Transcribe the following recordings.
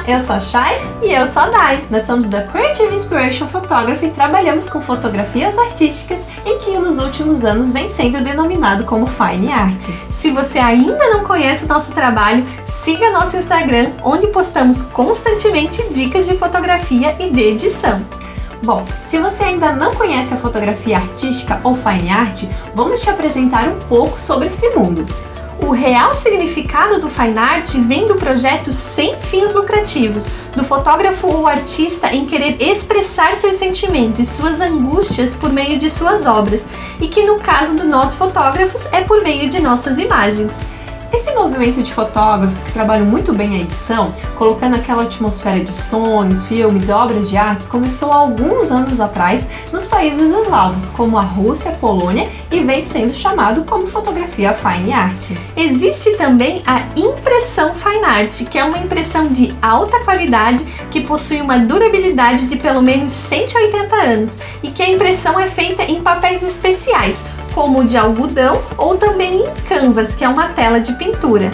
Eu sou a Shai. E eu sou a Dai. Nós somos da Creative Inspiration Photography e trabalhamos com fotografias artísticas em que nos últimos anos vem sendo denominado como Fine Art. Se você ainda não conhece o nosso trabalho, siga nosso Instagram, onde postamos constantemente dicas de fotografia e de edição. Bom, se você ainda não conhece a fotografia artística ou Fine Art, vamos te apresentar um pouco sobre esse mundo. O real significado do Fine Art vem do projeto sem fins lucrativos, do fotógrafo ou artista em querer expressar seus sentimentos e suas angústias por meio de suas obras, e que no caso dos nossos fotógrafos é por meio de nossas imagens. Esse movimento de fotógrafos que trabalham muito bem a edição, colocando aquela atmosfera de sonhos, filmes e obras de artes, começou há alguns anos atrás nos países eslavos, como a Rússia, a Polônia, e vem sendo chamado como fotografia Fine Art. Existe também a impressão Fine Art, que é uma impressão de alta qualidade que possui uma durabilidade de pelo menos 180 anos e que a impressão é feita em papéis especiais, como o de algodão ou também em canvas, que é uma tela de pintura.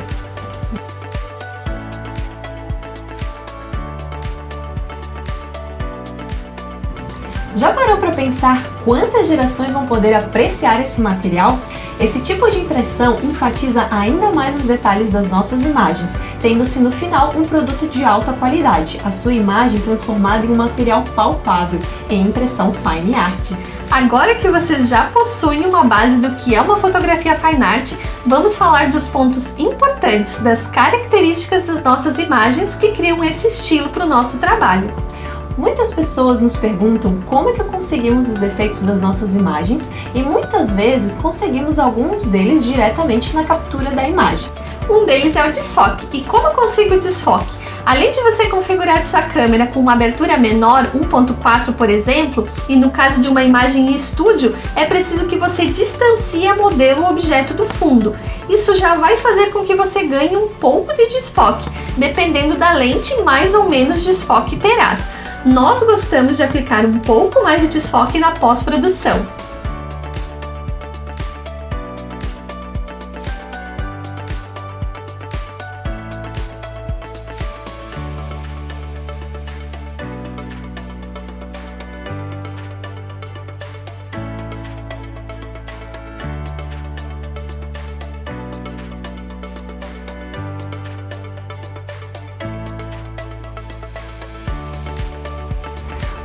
Já parou para pensar quantas gerações vão poder apreciar esse material? Esse tipo de impressão enfatiza ainda mais os detalhes das nossas imagens, tendo-se no final um produto de alta qualidade, a sua imagem transformada em um material palpável, em impressão Fine Art. Agora que vocês já possuem uma base do que é uma fotografia Fine Art, vamos falar dos pontos importantes, das características das nossas imagens que criam esse estilo para o nosso trabalho. Muitas pessoas nos perguntam como é que conseguimos os efeitos das nossas imagens e muitas vezes conseguimos alguns deles diretamente na captura da imagem. Um deles é o desfoque. E como eu consigo o desfoque? Além de você configurar sua câmera com uma abertura menor, 1.4 por exemplo, e no caso de uma imagem em estúdio, é preciso que você distancie a modelo ou objeto do fundo. Isso já vai fazer com que você ganhe um pouco de desfoque, dependendo da lente, mais ou menos desfoque terás. Nós gostamos de aplicar um pouco mais de desfoque na pós-produção.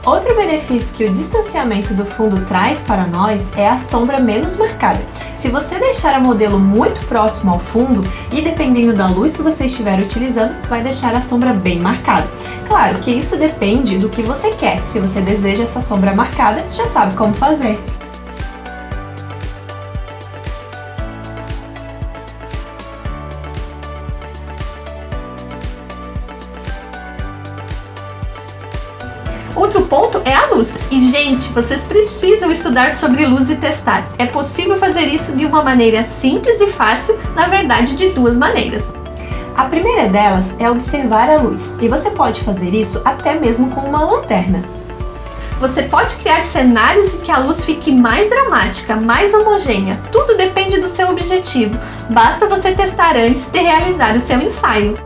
Outro benefício que o distanciamento do fundo traz para nós é a sombra menos marcada. Se você deixar a modelo muito próximo ao fundo e dependendo da luz que você estiver utilizando, vai deixar a sombra bem marcada. Claro que isso depende do que você quer. Se você deseja essa sombra marcada, já sabe como fazer. Outro ponto é a luz. E, gente, vocês precisam estudar sobre luz e testar. É possível fazer isso de uma maneira simples e fácil, na verdade, de duas maneiras. A primeira delas é observar a luz, e você pode fazer isso até mesmo com uma lanterna. Você pode criar cenários em que a luz fique mais dramática, mais homogênea. Tudo depende do seu objetivo. Basta você testar antes de realizar o seu ensaio.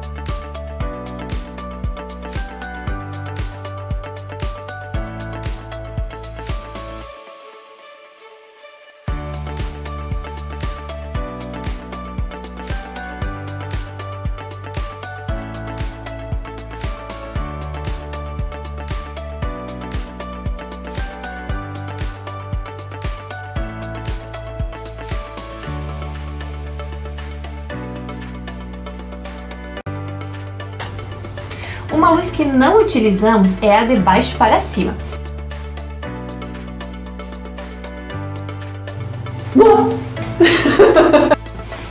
Uma luz que não utilizamos é a de baixo para cima.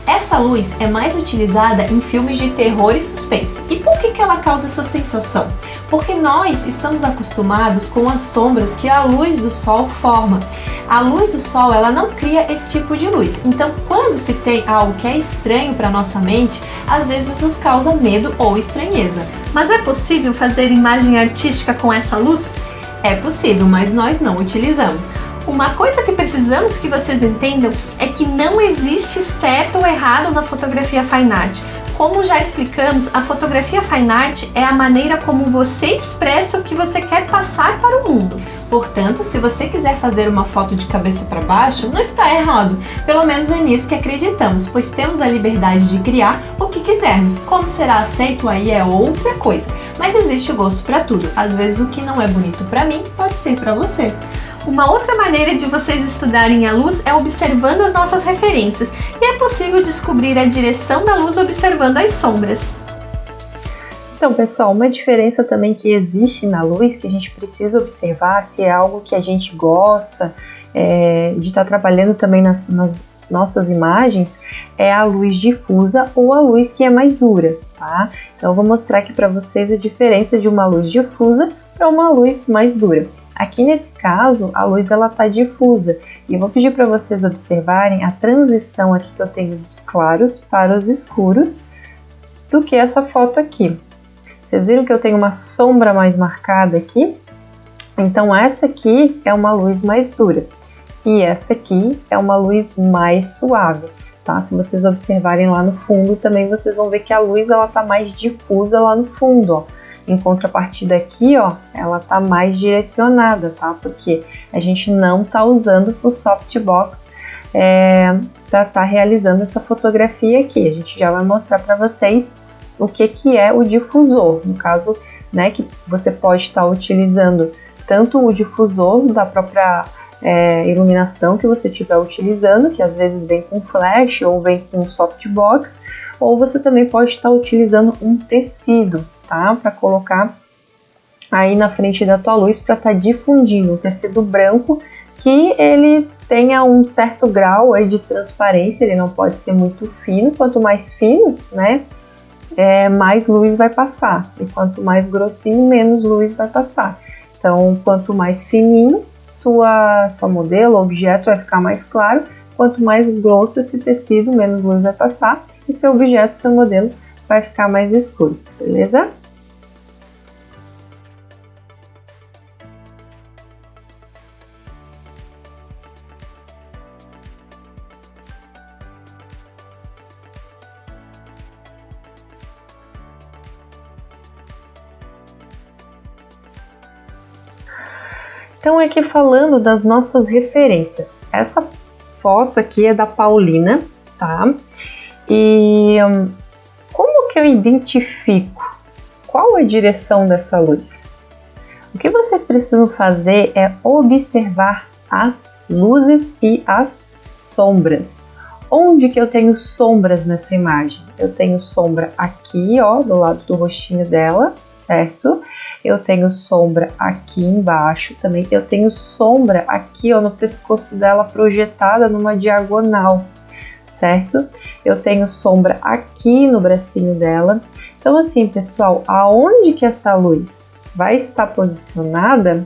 Essa luz é mais utilizada em filmes de terror e suspense. E por que ela causa essa sensação? Porque nós estamos acostumados com as sombras que a luz do sol forma. A luz do sol, ela não cria esse tipo de luz. Então, quando se tem algo que é estranho para nossa mente, às vezes nos causa medo ou estranheza. Mas é possível fazer imagem artística com essa luz? É possível, mas nós não utilizamos. Uma coisa que precisamos que vocês entendam é que não existe certo ou errado na fotografia Fine Art. Como já explicamos, a fotografia fine art é a maneira como você expressa o que você quer passar para o mundo. Portanto, se você quiser fazer uma foto de cabeça para baixo, não está errado. Pelo menos é nisso que acreditamos, pois temos a liberdade de criar o que quisermos. Como será aceito aí é outra coisa. Mas existe o gosto para tudo. Às vezes o que não é bonito para mim pode ser para você. Uma outra maneira de vocês estudarem a luz é observando as nossas referências, e é possível descobrir a direção da luz observando as sombras. Então, pessoal, uma diferença também que existe na luz, que a gente precisa observar se é algo que a gente gosta de estar trabalhando também nas nossas imagens, é a luz difusa ou a luz que é mais dura, tá? Então, eu vou mostrar aqui para vocês a diferença de uma luz difusa para uma luz mais dura. Aqui nesse caso, a luz ela está difusa e eu vou pedir para vocês observarem a transição aqui que eu tenho dos claros para os escuros do que essa foto aqui. Vocês viram que eu tenho uma sombra mais marcada aqui? Então essa aqui é uma luz mais dura e essa aqui é uma luz mais suave, tá? Se vocês observarem lá no fundo também vocês vão ver que a luz ela tá mais difusa lá no fundo, ó. Em contrapartida aqui, ó, ela tá mais direcionada, tá? Porque a gente não tá usando o softbox para estar realizando essa fotografia aqui. A gente já vai mostrar para vocês o que é o difusor, no caso, né, que você pode estar utilizando tanto o difusor da própria iluminação que você estiver utilizando, que às vezes vem com flash ou vem com softbox, ou você também pode estar utilizando um tecido, tá, para colocar aí na frente da tua luz para estar difundindo um tecido branco que ele tenha um certo grau aí de transparência, ele não pode ser muito fino, quanto mais fino, né, mais luz vai passar, e quanto mais grossinho, menos luz vai passar. Então, quanto mais fininho, sua modelo, objeto vai ficar mais claro, quanto mais grosso esse tecido, menos luz vai passar, e seu objeto, seu modelo, vai ficar mais escuro, beleza? Então, aqui falando das nossas referências, essa foto aqui é da Paulina, tá? E como que eu identifico qual a direção dessa luz? O que vocês precisam fazer é observar as luzes e as sombras. Onde que eu tenho sombras nessa imagem? Eu tenho sombra aqui, ó, do lado do rostinho dela, certo? Eu tenho sombra aqui embaixo também, eu tenho sombra aqui, ó, no pescoço dela projetada numa diagonal, certo? Eu tenho sombra aqui no bracinho dela. Então assim, pessoal, aonde que essa luz vai estar posicionada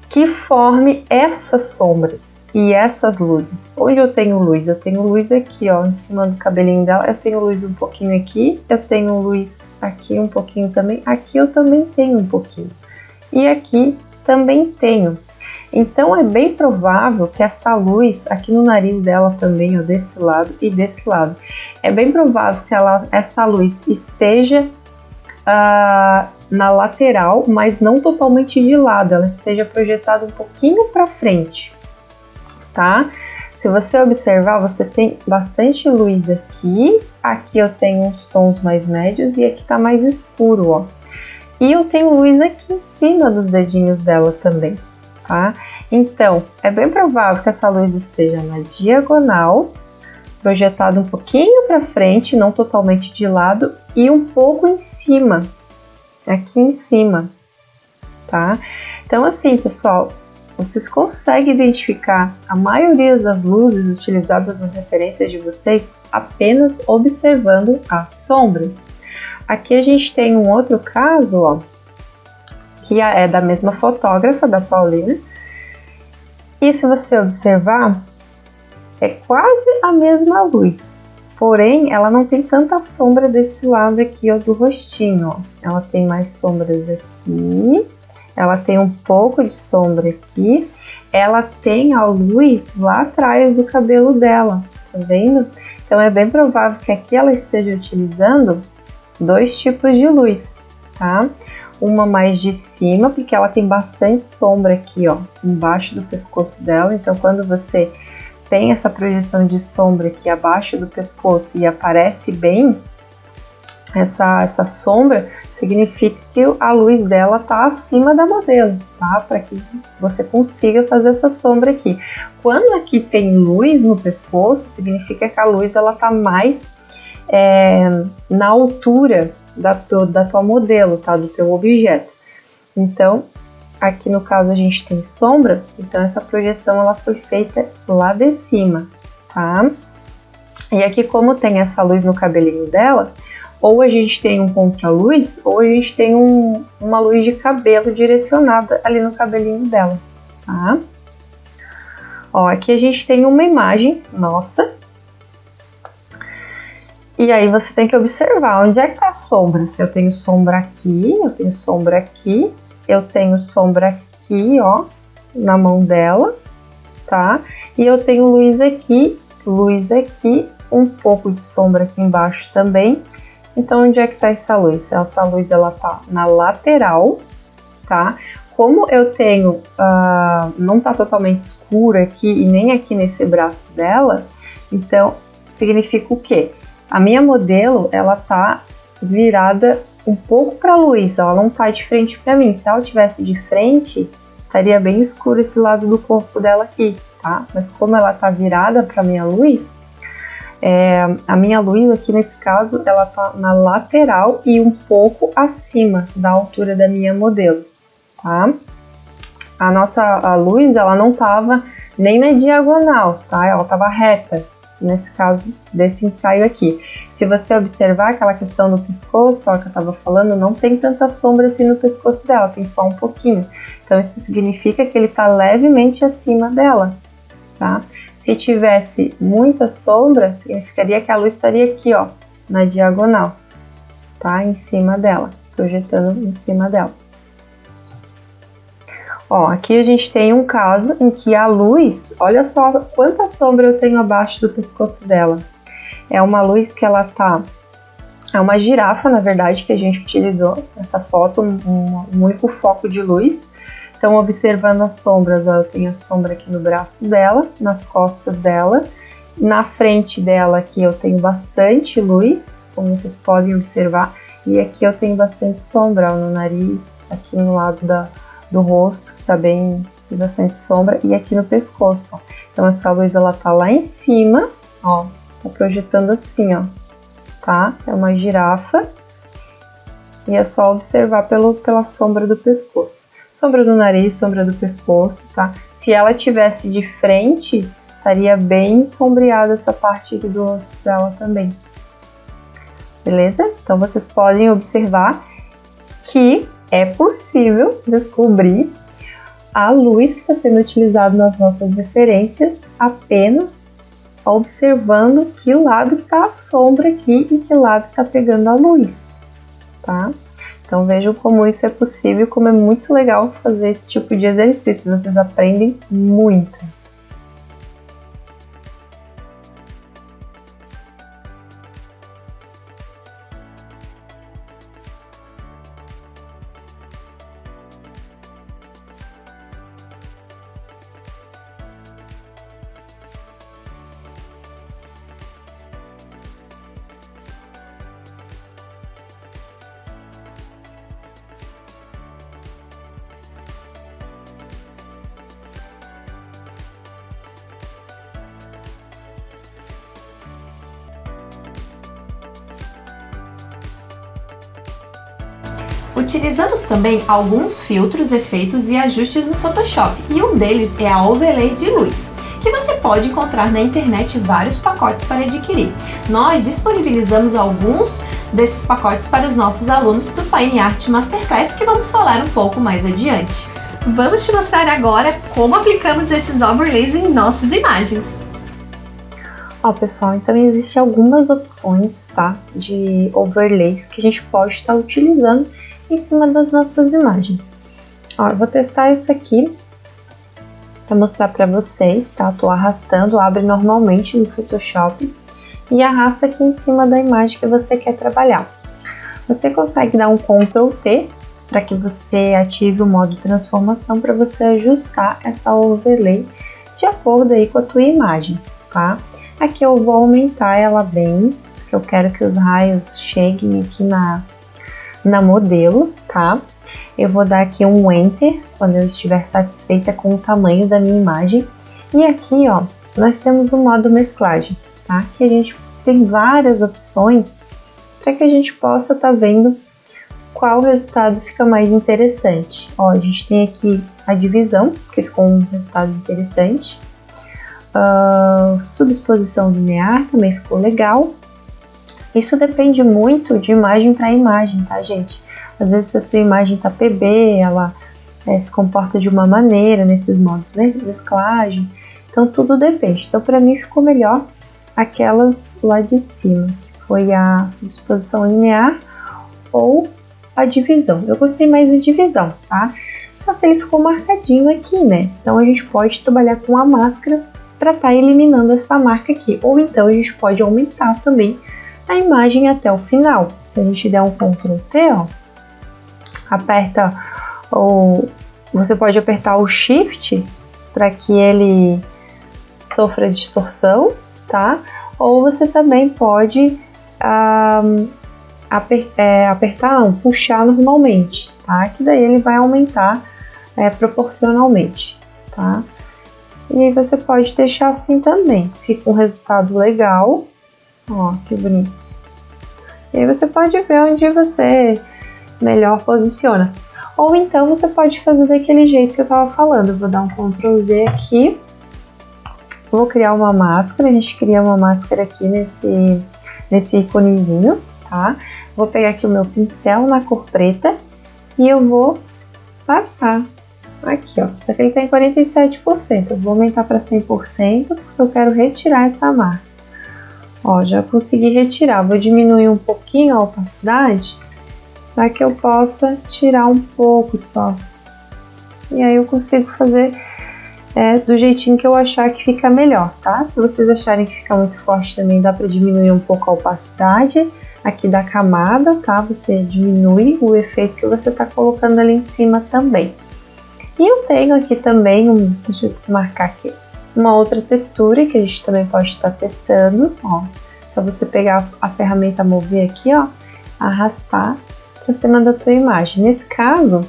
que forme essas sombras e essas luzes. Onde eu tenho luz? Eu tenho luz aqui, ó, em cima do cabelinho dela, eu tenho luz um pouquinho aqui, eu tenho luz aqui um pouquinho também, aqui eu também tenho um pouquinho, e aqui também tenho. Então é bem provável que essa luz aqui no nariz dela também, ó, desse lado e desse lado, é bem provável que essa luz esteja na lateral, mas não totalmente de lado, ela esteja projetada um pouquinho para frente, tá? Se você observar, você tem bastante luz aqui, aqui eu tenho uns tons mais médios e aqui tá mais escuro, ó. E eu tenho luz aqui em cima dos dedinhos dela também, tá? Então, é bem provável que essa luz esteja na diagonal, projetada um pouquinho para frente, não totalmente de lado, e um pouco em cima, aqui em cima, tá? Então assim, pessoal, vocês conseguem identificar a maioria das luzes utilizadas nas referências de vocês apenas observando as sombras. Aqui a gente tem um outro caso, ó, que é da mesma fotógrafa, da Paulina, e se você observar, é quase a mesma luz, porém ela não tem tanta sombra desse lado aqui, ó, do rostinho, ó. Ela tem mais sombras aqui, ela tem um pouco de sombra aqui, ela tem a luz lá atrás do cabelo dela, tá vendo? Então é bem provável que aqui ela esteja utilizando dois tipos de luz, tá? Uma mais de cima, porque ela tem bastante sombra aqui, ó, embaixo do pescoço dela. Então quando você tem essa projeção de sombra aqui abaixo do pescoço e aparece bem essa sombra, significa que a luz dela está acima da modelo, tá? Para que você consiga fazer essa sombra aqui. Quando aqui tem luz no pescoço, significa que a luz ela está mais na altura da tua modelo, tá? Do teu objeto. Então, aqui no caso a gente tem sombra, então essa projeção ela foi feita lá de cima, tá? E aqui como tem essa luz no cabelinho dela, ou a gente tem um contraluz, ou a gente tem uma luz de cabelo direcionada ali no cabelinho dela, tá? Ó, aqui a gente tem uma imagem nossa. E aí você tem que observar onde é que tá a sombra. Se eu tenho sombra aqui, eu tenho sombra aqui, eu tenho sombra aqui, ó, na mão dela, tá? E eu tenho luz aqui, um pouco de sombra aqui embaixo também. Então, onde é que tá essa luz? Essa luz, ela tá na lateral, tá? Como eu tenho, não tá totalmente escuro aqui e nem aqui nesse braço dela, então, significa o quê? A minha modelo, ela tá virada um pouco para a luz, ela não tá de frente para mim. Se ela tivesse de frente, estaria bem escuro esse lado do corpo dela aqui, tá? Mas como ela tá virada para minha luz, a minha luz aqui nesse caso, ela tá na lateral e um pouco acima da altura da minha modelo, tá? A luz, ela não tava nem na diagonal, tá? Ela tava reta, nesse caso desse ensaio aqui. Se você observar aquela questão do pescoço, ó, que eu tava falando, não tem tanta sombra assim no pescoço dela, tem só um pouquinho. Então isso significa que ele tá levemente acima dela, tá? Se tivesse muita sombra, significaria que a luz estaria aqui, ó, na diagonal, tá? Em cima dela, projetando em cima dela. Ó, aqui a gente tem um caso em que a luz, olha só quanta sombra eu tenho abaixo do pescoço dela. É uma luz que ela tá, é uma girafa, na verdade, que a gente utilizou nessa foto, um único foco de luz. Então, observando as sombras, ó, eu tenho a sombra aqui no braço dela, nas costas dela. Na frente dela aqui eu tenho bastante luz, como vocês podem observar. E aqui eu tenho bastante sombra, ó, no nariz, aqui no lado do rosto, que tá bem, tem bastante sombra. E aqui no pescoço, ó. Então, essa luz, ela tá lá em cima, ó, tá projetando assim, ó, tá? É uma girafa. E é só observar pela sombra do pescoço. Sombra do nariz, sombra do pescoço, tá? Se ela tivesse de frente, estaria bem sombreada essa parte aqui do rosto dela também. Beleza? Então, vocês podem observar que é possível descobrir a luz que está sendo utilizada nas nossas referências apenas observando que lado que está a sombra aqui e que lado que está pegando a luz, tá? Então vejam como isso é possível, como é muito legal fazer esse tipo de exercício, vocês aprendem muito. Utilizamos também alguns filtros, efeitos e ajustes no Photoshop, e um deles é a Overlay de luz, que você pode encontrar na internet vários pacotes para adquirir. Nós disponibilizamos alguns desses pacotes para os nossos alunos do Fine Art Masterclass, que vamos falar um pouco mais adiante. Vamos te mostrar agora como aplicamos esses overlays em nossas imagens. Ó, pessoal, então existem algumas opções, tá, de overlays que a gente pode estar utilizando em cima das nossas imagens. Ó, eu vou testar esse aqui para mostrar para vocês, tá? Tô arrastando, abre normalmente no Photoshop e arrasta aqui em cima da imagem que você quer trabalhar. Você consegue dar um Ctrl T para que você ative o modo transformação para você ajustar essa overlay de acordo aí com a tua imagem, tá? Aqui eu vou aumentar ela bem, porque eu quero que os raios cheguem aqui na modelo, tá? Eu vou dar aqui um Enter quando eu estiver satisfeita com o tamanho da minha imagem. E aqui, ó, nós temos o modo mesclagem, tá? Que a gente tem várias opções para que a gente possa estar vendo qual resultado fica mais interessante. Ó, a gente tem aqui a divisão, que ficou um resultado interessante. Subexposição linear também ficou legal. Isso depende muito de imagem para imagem, tá, gente? Às vezes, se a sua imagem tá PB, ela se comporta de uma maneira nesses modos de mesclagem. Então, tudo depende. Então, para mim, ficou melhor aquela lá de cima, que foi a subexposição linear ou a divisão. Eu gostei mais da divisão, tá? Só que ele ficou marcadinho aqui, né? Então, a gente pode trabalhar com a máscara para estar eliminando essa marca aqui. Ou então, a gente pode aumentar também a imagem até o final. Se a gente der um Ctrl T, ó, aperta ou você pode apertar o Shift para que ele sofra distorção, tá? Ou você também pode apertar, não, puxar normalmente, tá? Que daí ele vai aumentar proporcionalmente, tá? E aí você pode deixar assim também, fica um resultado legal, ó, que bonito. E aí você pode ver onde você melhor posiciona. Ou então você pode fazer daquele jeito que eu tava falando. Eu vou dar um Ctrl Z aqui. Vou criar uma máscara. A gente cria uma máscara aqui nesse íconezinho, tá? Vou pegar aqui o meu pincel na cor preta e eu vou passar aqui, ó. Só que ele tá em 47%. Eu vou aumentar para 100% porque eu quero retirar essa marca. Ó, já consegui retirar. Vou diminuir um pouquinho a opacidade para que eu possa tirar um pouco só. E aí eu consigo fazer do jeitinho que eu achar que fica melhor, tá? Se vocês acharem que fica muito forte também, dá para diminuir um pouco a opacidade aqui da camada, tá? Você diminui o efeito que você tá colocando ali em cima também. E eu tenho aqui também, deixa eu desmarcar aqui, uma outra textura que a gente também pode estar testando, ó. Só você pegar a ferramenta mover aqui, ó, arrastar para cima da tua imagem. Nesse caso,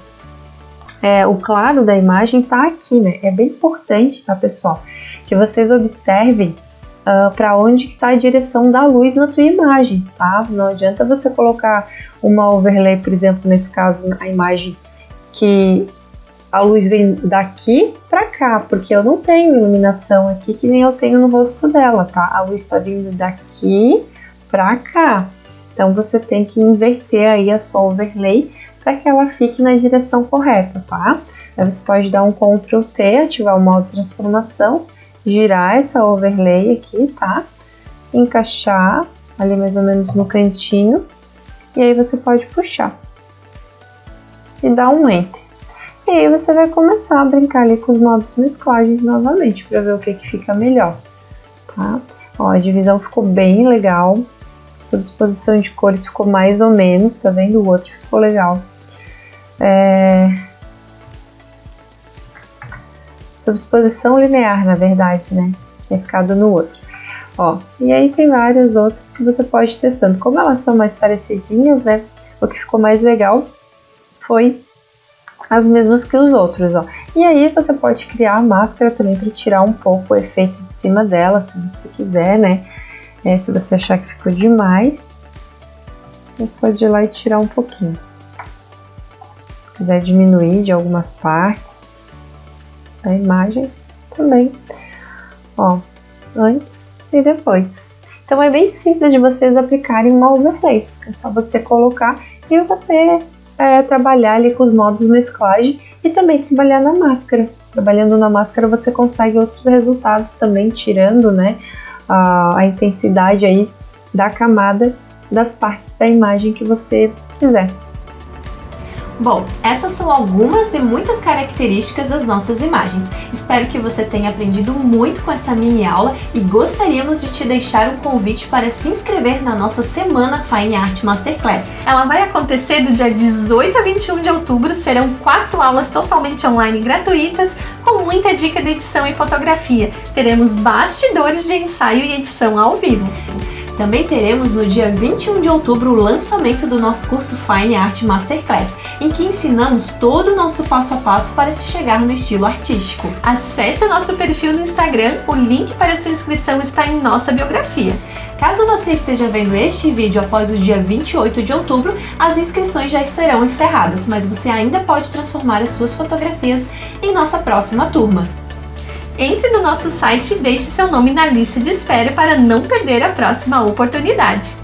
o claro da imagem tá aqui, né? É bem importante, tá, pessoal? Que vocês observem para onde está a direção da luz na tua imagem, tá? Não adianta você colocar uma overlay, por exemplo, nesse caso, a imagem que a luz vem daqui para cá, porque eu não tenho iluminação aqui que nem eu tenho no rosto dela, tá? A luz está vindo daqui para cá. Então você tem que inverter aí a sua overlay para que ela fique na direção correta, tá? Aí você pode dar um Ctrl T, ativar o modo transformação, girar essa overlay aqui, tá? Encaixar ali mais ou menos no cantinho e aí você pode puxar e dar um Enter. E aí você vai começar a brincar ali com os modos mesclagens novamente para ver o que fica melhor, tá? Ó, a divisão ficou bem legal. Subexposição de cores ficou mais ou menos, tá vendo? O outro ficou legal. Subexposição linear, na verdade, né? Tinha ficado no outro. Ó, e aí tem várias outras que você pode ir testando. Como elas são mais parecidinhas, né? O que ficou mais legal foi as mesmas que os outros, ó. E aí você pode criar a máscara também para tirar um pouco o efeito de cima dela, se você quiser, né? Se você achar que ficou demais, você pode ir lá e tirar um pouquinho. Se quiser diminuir de algumas partes da imagem também, ó, antes e depois. Então é bem simples de vocês aplicarem uma overlay. É só você colocar e você trabalhar ali com os modos mesclagem e também trabalhar na máscara. Trabalhando na máscara você consegue outros resultados também, tirando, né, a intensidade aí da camada das partes da imagem que você quiser. Bom, essas são algumas de muitas características das nossas imagens. Espero que você tenha aprendido muito com essa mini aula e gostaríamos de te deixar um convite para se inscrever na nossa Semana Fine Art Masterclass. Ela vai acontecer do dia 18 a 21 de outubro, serão 4 aulas totalmente online e gratuitas, com muita dica de edição e fotografia. Teremos bastidores de ensaio e edição ao vivo. Também teremos no dia 21 de outubro o lançamento do nosso curso Fine Art Masterclass, em que ensinamos todo o nosso passo a passo para se chegar no estilo artístico. Acesse o nosso perfil no Instagram, o link para sua inscrição está em nossa biografia. Caso você esteja vendo este vídeo após o dia 28 de outubro, as inscrições já estarão encerradas, mas você ainda pode transformar as suas fotografias em nossa próxima turma. Entre no nosso site e deixe seu nome na lista de espera para não perder a próxima oportunidade.